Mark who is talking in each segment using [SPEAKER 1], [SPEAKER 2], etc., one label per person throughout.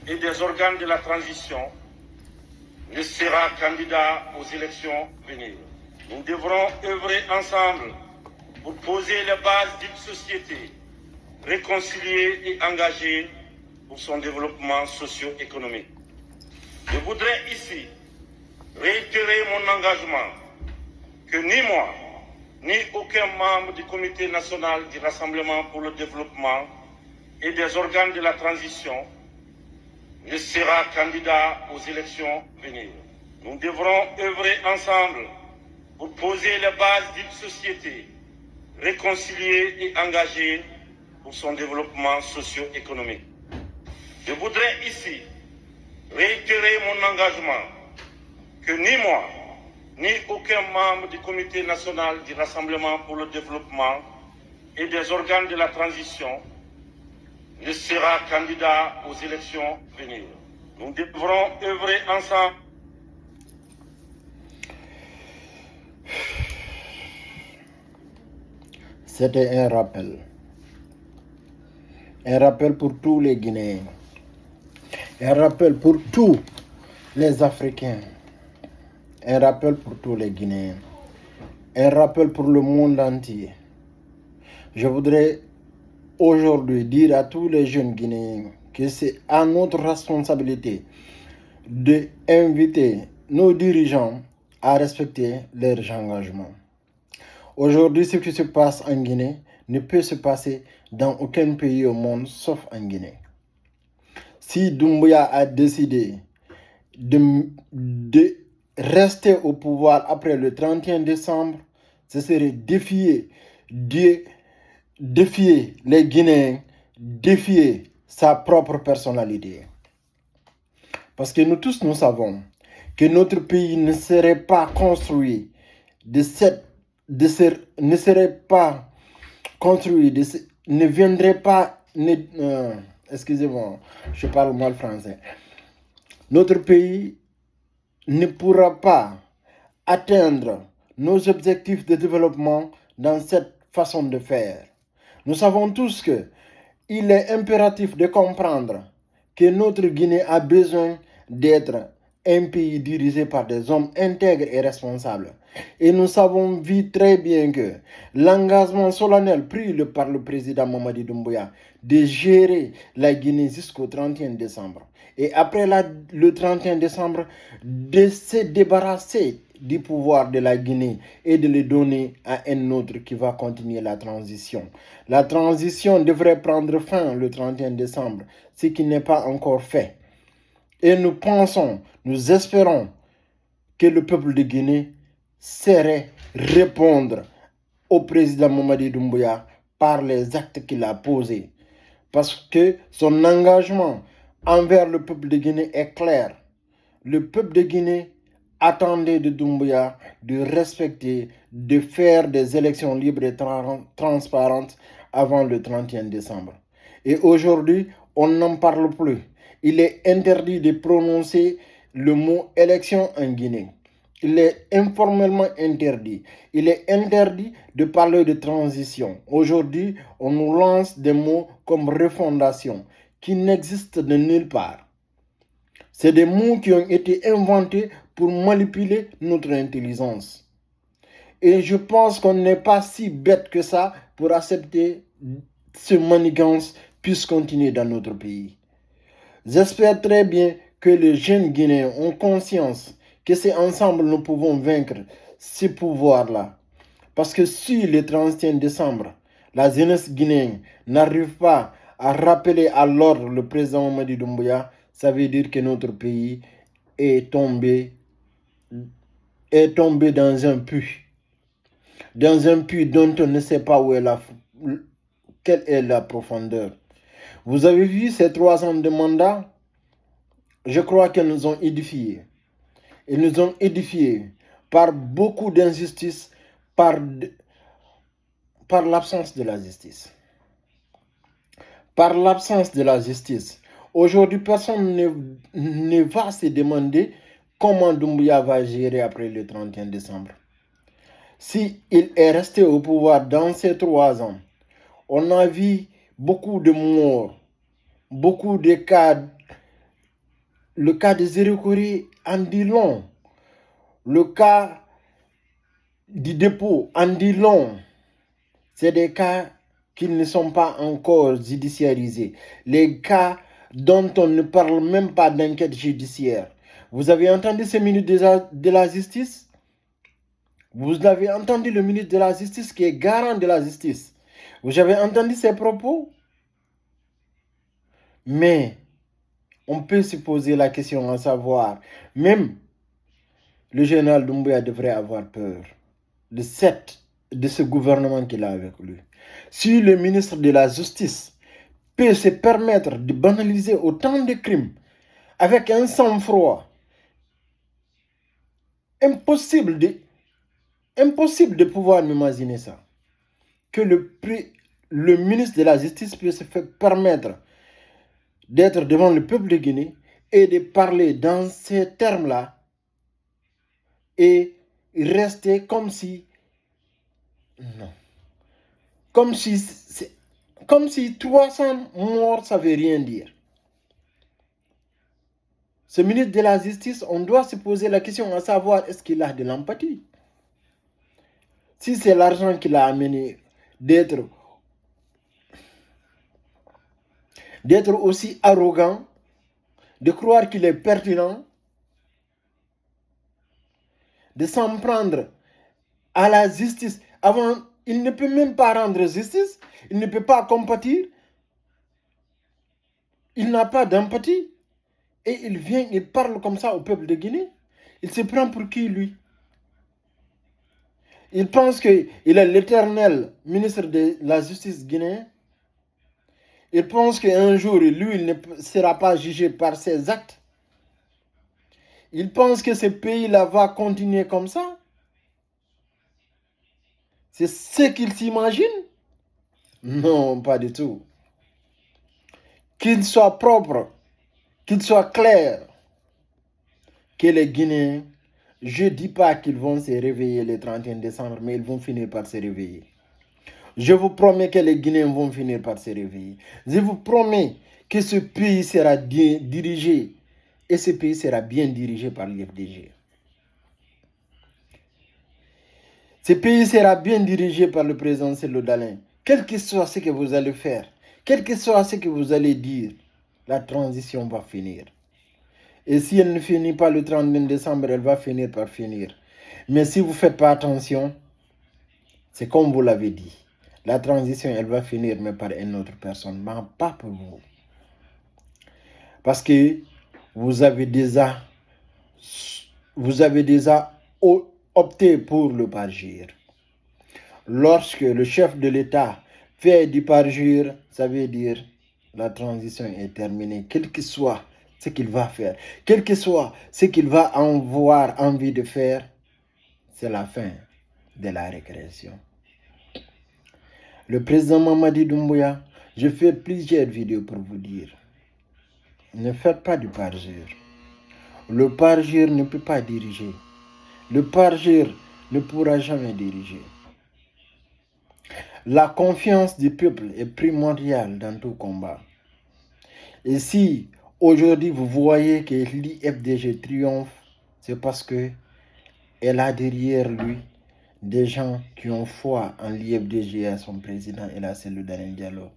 [SPEAKER 1] et des organes de la transition ne sera candidat aux élections à venir. Nous devrons œuvrer ensemble pour poser les bases d'une société réconciliée et engagée pour son développement socio-économique. Je voudrais ici réitérer mon engagement que ni moi, ni aucun membre du Comité national du Rassemblement pour le développement et des organes de la transition ne sera candidat aux élections à venir. Nous devrons œuvrer ensemble pour poser les bases d'une société réconciliée et engagée pour son développement socio-économique. Je voudrais ici réitérer mon engagement que ni moi, ni aucun membre du Comité national du Rassemblement pour le développement et des organes de la transition ne sera candidat aux élections à venir. Nous devrons œuvrer ensemble.
[SPEAKER 2] C'était un rappel. Un rappel pour tous les Guinéens. Un rappel pour tous les Africains. Un rappel pour tous les Guinéens. Un rappel pour le monde entier. Je voudrais aujourd'hui dire à tous les jeunes Guinéens que c'est à notre responsabilité d'inviter nos dirigeants à respecter leurs engagements. Aujourd'hui, ce qui se passe en Guinée ne peut se passer dans aucun pays au monde sauf en Guinée. Si Doumbouya a décidé de rester au pouvoir après le 31 décembre, ce serait défier Dieu, défier les Guinéens, défier sa propre personnalité. Parce que nous tous, nous savons que notre pays ne serait pas construit ne viendrait pas, excusez-moi, je parle mal français. Notre pays ne pourra pas atteindre nos objectifs de développement dans cette façon de faire. Nous savons tous que il est impératif de comprendre que notre Guinée a besoin d'être un pays dirigé par des hommes intègres et responsables. Et nous savons vu très bien que l'engagement solennel pris par le président Mamadi Doumbouya de gérer la Guinée jusqu'au 31 décembre et après le 31 décembre de se débarrasser du pouvoir de la Guinée et de le donner à un autre qui va continuer la transition. La transition devrait prendre fin le 31 décembre, ce qui n'est pas encore fait. Et nous pensons, nous espérons que le peuple de Guinée saurait répondre au président Mamadi Doumbouya par les actes qu'il a posés. Parce que son engagement envers le peuple de Guinée est clair. Le peuple de Guinée attendait de Doumbouya de respecter, de faire des élections libres et transparentes avant le 31 décembre. Et aujourd'hui, on n'en parle plus. Il est interdit de prononcer le mot élection en Guinée. Il est informellement interdit. Il est interdit de parler de transition. Aujourd'hui, on nous lance des mots comme refondation qui n'existent de nulle part. C'est des mots qui ont été inventés pour manipuler notre intelligence. Et je pense qu'on n'est pas si bête que ça pour accepter ce manigance puisse continuer dans notre pays. J'espère très bien que les jeunes Guinéens ont conscience que c'est ensemble nous pouvons vaincre ce pouvoir-là. Parce que si le 31 décembre, la jeunesse guinéenne n'arrive pas à rappeler à l'ordre le président Mamadi Doumbouya, ça veut dire que notre pays est tombé dans un puits. Dans un puits dont on ne sait pas quelle est la profondeur. Vous avez vu ces 3 ans de mandat? Je crois qu'ils nous ont édifiés. Ils nous ont édifiés par beaucoup d'injustice, par l'absence de la justice. Par l'absence de la justice. Aujourd'hui, personne ne va se demander comment Doumbouya va gérer après le 31 décembre. Si il est resté au pouvoir dans ces 3 ans, on a vu beaucoup de morts beaucoup de cas. Le cas de Zéro-Corée en dit long. Le cas du dépôt en dit long. C'est des cas qui ne sont pas encore judiciarisés. Les cas dont on ne parle même pas d'enquête judiciaire. Vous avez entendu ce ministre de la Justice? Vous avez entendu le ministre de la Justice qui est garant de la justice? Vous avez entendu ses propos? Mais on peut se poser la question à savoir, même le général Doumbouya devrait avoir peur de ce gouvernement qu'il a avec lui. Si le ministre de la Justice peut se permettre de banaliser autant de crimes avec un sang-froid, impossible de pouvoir m'imaginer ça. Que le ministre de la Justice peut se permettre d'être devant le peuple de Guinée et de parler dans ces termes-là et rester comme si... Non. Comme si 300 morts, ça ne veut rien dire. Ce ministre de la Justice, on doit se poser la question à savoir, est-ce qu'il a de l'empathie? Si c'est l'argent qui l'a amené d'être aussi arrogant, de croire qu'il est pertinent, de s'en prendre à la justice. Avant, il ne peut même pas rendre justice, il ne peut pas compatir, il n'a pas d'empathie. Et il vient, il parle comme ça au peuple de Guinée. Il se prend pour qui, lui? Il pense qu'il est l'éternel ministre de la justice guinéen. Il pense qu'un jour, lui, il ne sera pas jugé par ses actes. Il pense que ce pays-là va continuer comme ça. C'est ce qu'il s'imagine? Non, pas du tout. Qu'il soit propre, qu'il soit clair, que les Guinéens, je ne dis pas qu'ils vont se réveiller le 31 décembre, mais ils vont finir par se réveiller. Je vous promets que les Guinéens vont finir par se réveiller. Je vous promets que ce pays sera dirigé, et ce pays sera bien dirigé par l'IFDG. Ce pays sera bien dirigé par le président Cellou Dalein. Quel que soit ce que vous allez faire, quel que soit ce que vous allez dire, la transition va finir. Et si elle ne finit pas le 31 décembre, elle va finir par finir. Mais si vous ne faites pas attention, c'est comme vous l'avez dit. La transition, elle va finir, mais par une autre personne, mais pas pour vous. Parce que vous avez déjà opté pour le parjure. Lorsque le chef de l'État fait du parjure, ça veut dire la transition est terminée, quel que soit ce qu'il va faire, quel que soit ce qu'il va avoir envie de faire, c'est la fin de la récréation. Le président Mamadi Doumbouya, je fais plusieurs vidéos pour vous dire, ne faites pas du parjure. Le parjure ne peut pas diriger. Le parjure ne pourra jamais diriger. La confiance du peuple est primordiale dans tout combat. Et si aujourd'hui vous voyez que l'IFDG triomphe, c'est parce que elle a derrière lui des gens qui ont foi en l'IFDG et à son président et à Cellou Dalein Diallo.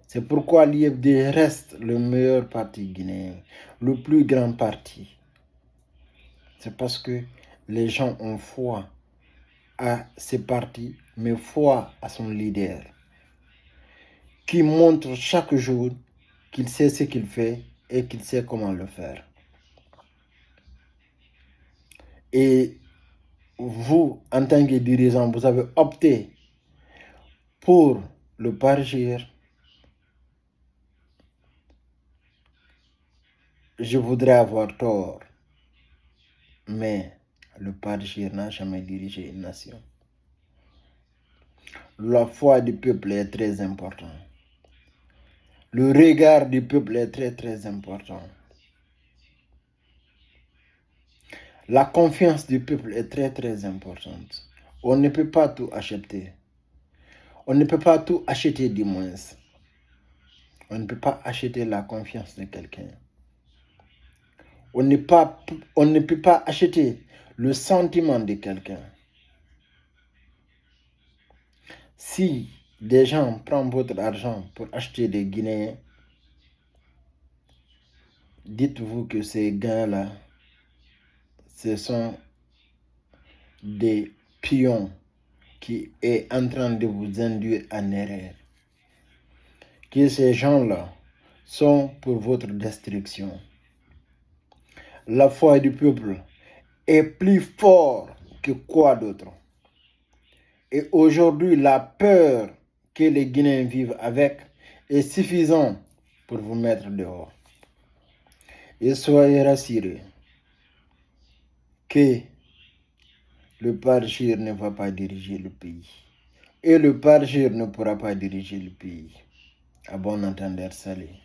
[SPEAKER 2] C'est pourquoi l'IFDG reste le meilleur parti guinéen, le plus grand parti. C'est parce que les gens ont foi à ce parti, mais foi à son leader, qui montre chaque jour qu'il sait ce qu'il fait et qu'il sait comment le faire. Et vous, en tant que dirigeant, vous avez opté pour le parjure. Je voudrais avoir tort, mais le parjure n'a jamais dirigé une nation. La foi du peuple est très importante. Le regard du peuple est très très important. La confiance du peuple est très très importante. On ne peut pas tout acheter. On ne peut pas tout acheter du moins. On ne peut pas acheter la confiance de quelqu'un. On ne peut pas acheter le sentiment de quelqu'un. Si des gens prennent votre argent pour acheter des Guinéens, dites-vous que ces gars-là, ce sont des pions qui est en train de vous induire en erreur. Que ces gens-là sont pour votre destruction. La foi du peuple est plus forte que quoi d'autre. Et aujourd'hui, la peur que les Guinéens vivent avec est suffisante pour vous mettre dehors. Et soyez rassurés que le parjure ne va pas diriger le pays. Et le parjure ne pourra pas diriger le pays. À bon entendeur, salut.